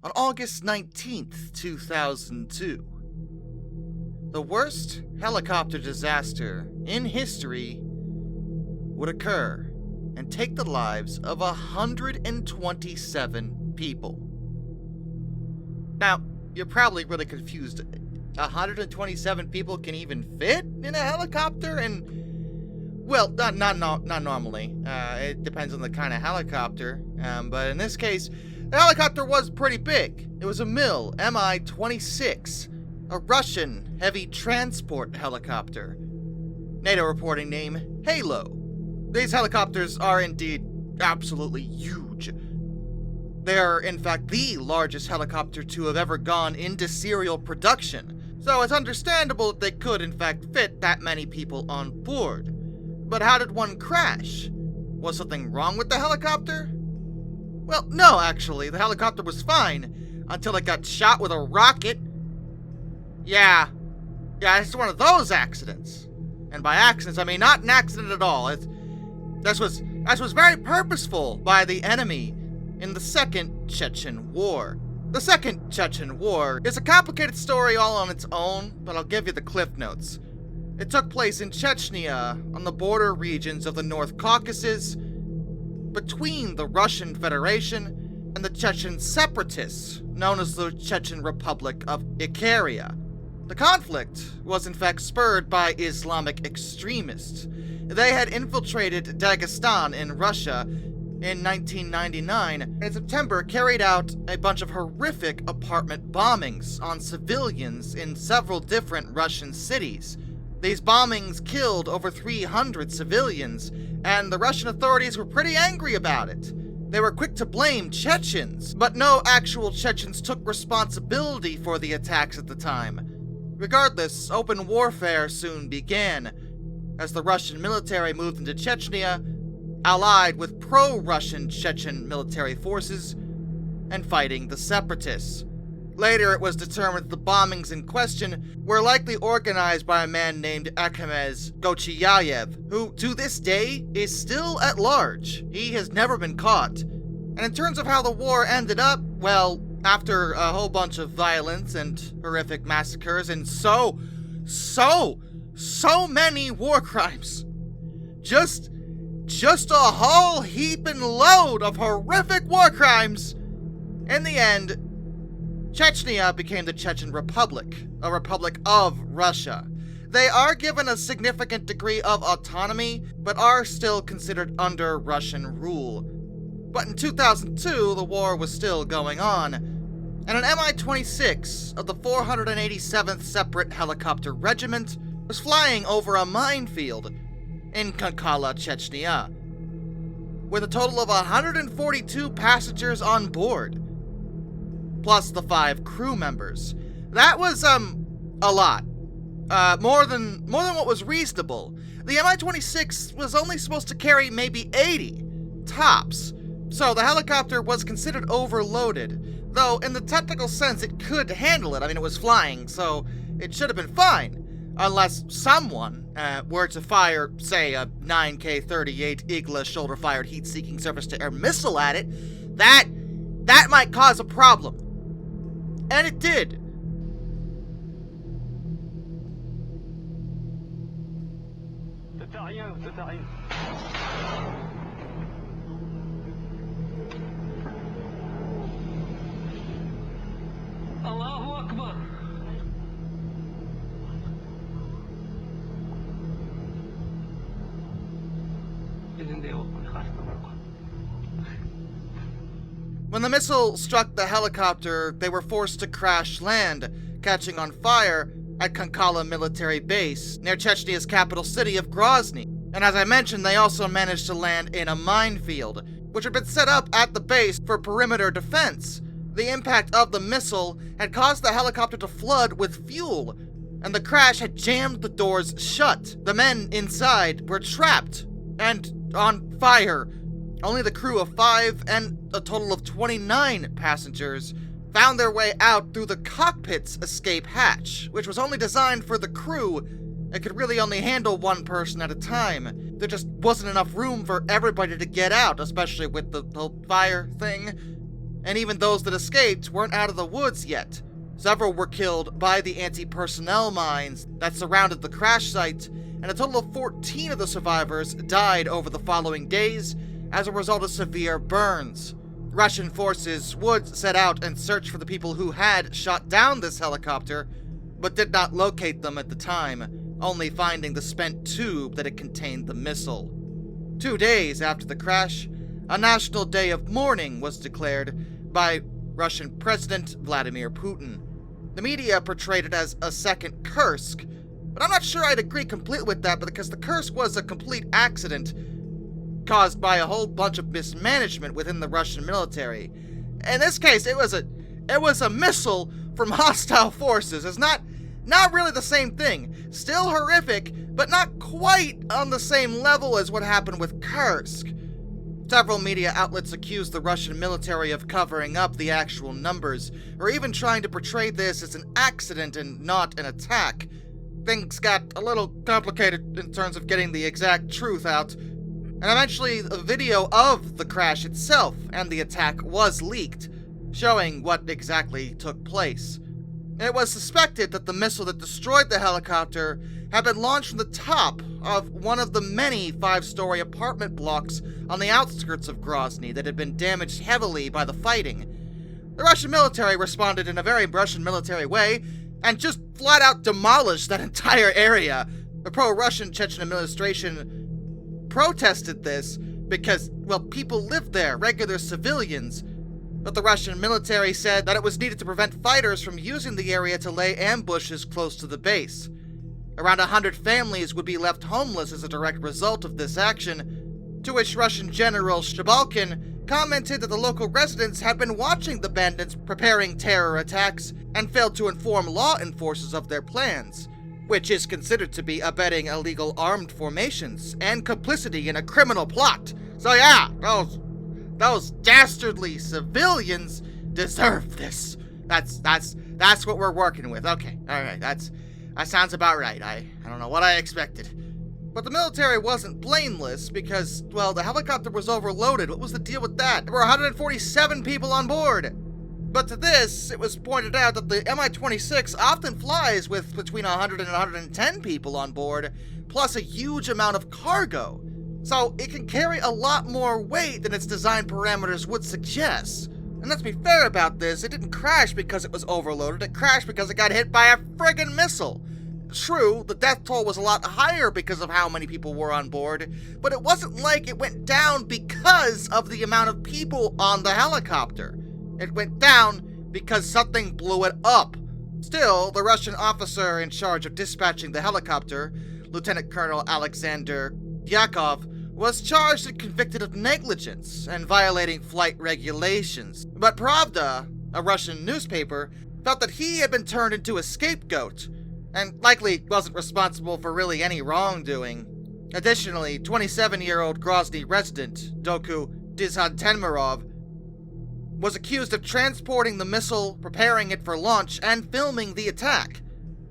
on August 19th, 2002. The worst helicopter disaster in history would occur and take the lives of 127 people. Now, you're probably really confused. 127 people can even fit in a helicopter? And, well, not normally. It depends on the kind of helicopter. But in this case, the helicopter was pretty big. It was a Mi-26, a Russian heavy transport helicopter. NATO reporting name, Halo. These helicopters are indeed absolutely huge. They are, in fact, the largest helicopter to have ever gone into serial production, so it's understandable that they could, in fact, fit that many people on board. But how did one crash? Was something wrong with the helicopter? Well, no, actually. The helicopter was fine until it got shot with a rocket. Yeah, it's one of those accidents. And by accidents, I mean not an accident at all. This was very purposeful by the enemy in the Second Chechen War. The Second Chechen War is a complicated story all on its own, but I'll give you the cliff notes. It took place in Chechnya, on the border regions of the North Caucasus, between the Russian Federation and the Chechen separatists, known as the Chechen Republic of Ikaria. The conflict was in fact spurred by Islamic extremists. They had infiltrated Dagestan in Russia in 1999, and in September carried out a bunch of horrific apartment bombings on civilians in several different Russian cities. These bombings killed over 300 civilians, and the Russian authorities were pretty angry about it. They were quick to blame Chechens, but no actual Chechens took responsibility for the attacks at the time. Regardless, open warfare soon began, as the Russian military moved into Chechnya, allied with pro-Russian Chechen military forces, and fighting the separatists. Later, it was determined that the bombings in question were likely organized by a man named Akhmez Gochiyayev, who, to this day, is still at large. He has never been caught. And in terms of how the war ended up, well, after a whole bunch of violence and horrific massacres and so many war crimes. Just a whole heaping load of horrific war crimes. In the end, Chechnya became the Chechen Republic, a republic of Russia. They are given a significant degree of autonomy, but are still considered under Russian rule. But in 2002, the war was still going on, and an Mi-26 of the 487th Separate Helicopter Regiment was flying over a minefield in Khankala, Chechnya, with a total of 142 passengers on board, plus the 5 crew members. That was, a lot. More than what was reasonable. The Mi-26 was only supposed to carry maybe 80, tops. So the helicopter was considered overloaded, though in the technical sense it could handle it. I mean, it was flying, so it should have been fine. Unless someone were to fire, say, a 9K-38 Igla shoulder-fired heat-seeking surface-to-air missile at it, that might cause a problem. And it did. Allahu Akbar. When the missile struck the helicopter, they were forced to crash land, catching on fire at Khankala military base, near Chechnya's capital city of Grozny. And as I mentioned, they also managed to land in a minefield, which had been set up at the base for perimeter defense. The impact of the missile had caused the helicopter to flood with fuel, and the crash had jammed the doors shut. The men inside were trapped and on fire. Only the crew of 5 and a total of 29 passengers found their way out through the cockpit's escape hatch, which was only designed for the crew. It could really only handle one person at a time. There just wasn't enough room for everybody to get out, especially with the whole fire thing. and even those that escaped weren't out of the woods yet. Several were killed by the anti-personnel mines that surrounded the crash site, and a total of 14 of the survivors died over the following days as a result of severe burns. Russian forces would set out and search for the people who had shot down this helicopter, but did not locate them at the time, only finding the spent tube that had contained the missile. 2 days after the crash, a national day of mourning was declared by Russian President Vladimir Putin. The media portrayed it as a second Kursk, but I'm not sure I'd agree completely with that, because the Kursk was a complete accident caused by a whole bunch of mismanagement within the Russian military. In this case, it was a missile from hostile forces. It's not really the same thing. Still horrific, but not quite on the same level as what happened with Kursk. Several media outlets accused the Russian military of covering up the actual numbers, or even trying to portray this as an accident and not an attack. Things got a little complicated in terms of getting the exact truth out, and eventually a video of the crash itself and the attack was leaked, showing what exactly took place. It was suspected that the missile that destroyed the helicopter had been launched from the top of one of the many 5-story apartment blocks on the outskirts of Grozny that had been damaged heavily by the fighting. The Russian military responded in a very Russian military way and just flat out demolished that entire area. The pro-Russian Chechen administration protested this because, well, people lived there, regular civilians. But the Russian military said that it was needed to prevent fighters from using the area to lay ambushes close to the base. Around 100 families would be left homeless as a direct result of this action, to which Russian General Shabalkin commented that the local residents had been watching the bandits preparing terror attacks and failed to inform law enforcers of their plans, which is considered to be abetting illegal armed formations and complicity in a criminal plot. So yeah, those dastardly civilians deserve this. That's what we're working with. Okay, alright, that sounds about right. I don't know what I expected. But the military wasn't blameless because, well, the helicopter was overloaded. What was the deal with that? There were 147 people on board. But to this, it was pointed out that the Mi-26 often flies with between 100 and 110 people on board, plus a huge amount of cargo. So it can carry a lot more weight than its design parameters would suggest. And let's be fair about this, it didn't crash because it was overloaded, it crashed because it got hit by a friggin' missile. True, the death toll was a lot higher because of how many people were on board, but it wasn't like it went down because of the amount of people on the helicopter. It went down because something blew it up. Still, the Russian officer in charge of dispatching the helicopter, Lieutenant Colonel Alexander Yakov, was charged and convicted of negligence and violating flight regulations. But Pravda, a Russian newspaper, felt that he had been turned into a scapegoat, and likely wasn't responsible for really any wrongdoing. Additionally, 27-year-old Grozny resident, Doku Dizhantenmarov, was accused of transporting the missile, preparing it for launch, and filming the attack.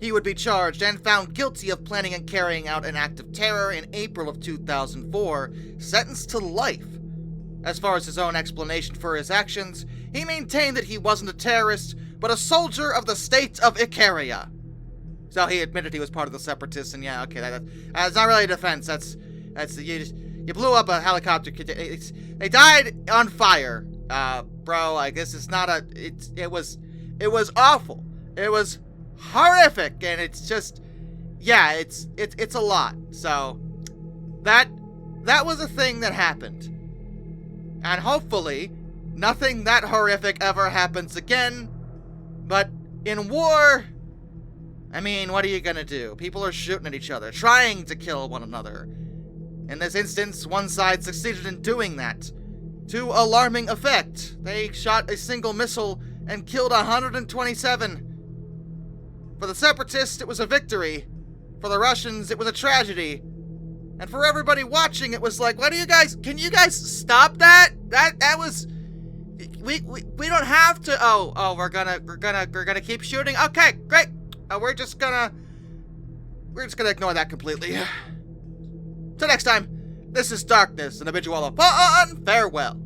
He would be charged and found guilty of planning and carrying out an act of terror in April of 2004, sentenced to life. As far as his own explanation for his actions, he maintained that he wasn't a terrorist, but a soldier of the state of Ikaria. So he admitted he was part of the separatists, and yeah, okay, that's not really a defense. You blew up a helicopter. They died on fire, bro. Like, this is not a. It was awful. It was horrific, and it's just, yeah, it's a lot. So that was a thing that happened, and hopefully nothing that horrific ever happens again. But in war, I mean, what are you gonna do? People are shooting at each other, trying to kill one another. In this instance, one side succeeded in doing that, to alarming effect. They shot a single missile and killed 127. For the separatists, it was a victory. For the Russians, it was a tragedy. And for everybody watching, it was like, can you guys stop that? That was, we don't have to, we're gonna keep shooting? Okay, great. We're just gonna ignore that completely. Till next time, this is Darkness, and I bid you all a fun farewell.